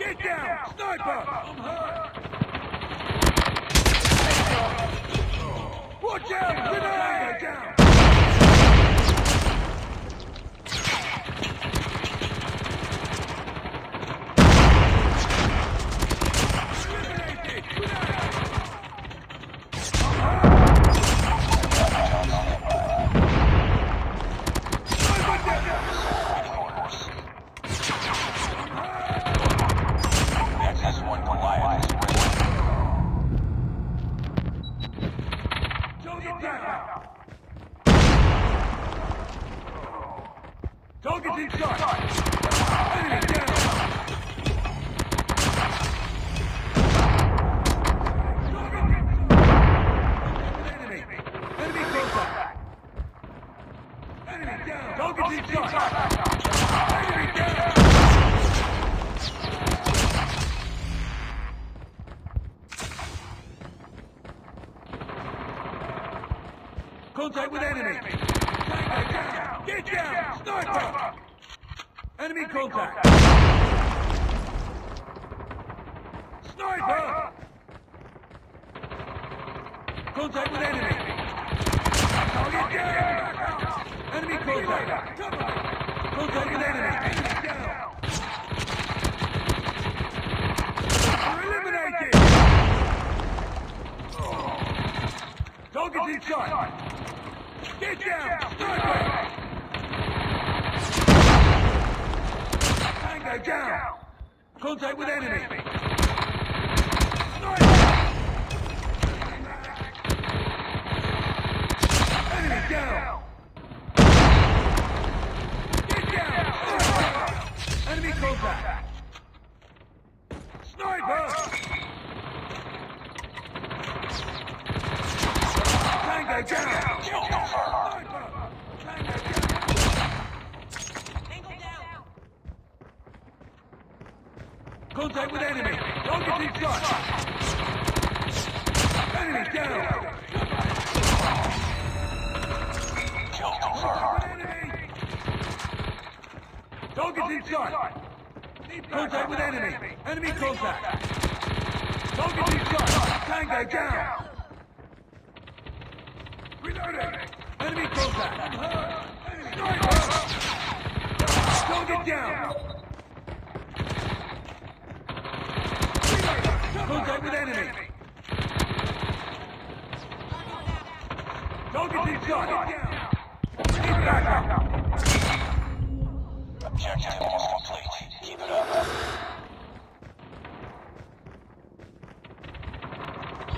Get down! Sniper! I'm hurt! Watch out! Grenade! Down! Target's in sight! Enemy down! Enemy! Enemy contact! Enemy down! Target's in sight! Enemy down! Contact with enemy! Tango down! Get down! Sniper! Enemy contact! Sniper! Contact with enemy! Target down! Enemy contact! Contact with enemy! Enemy down! We're eliminated! Target's in sight! Get down! Sniper! Tango down! Contact with enemy! Sniper! Enemy down! Get down! Sniper! Enemy contact! Sniper! Tango down! Contact with enemy! Target's in sight! Enemy down! Kill confirmed. Target's in sight! Contact with enemy! Enemy contact! Target's in sight! Tango down! Reloading! Enemy contact! Sniper! Target down! Contact with enemy! Target's in sight! Keep back up! Objective is complete. Keep it up.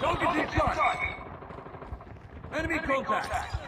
Target's in sight! Enemy contact!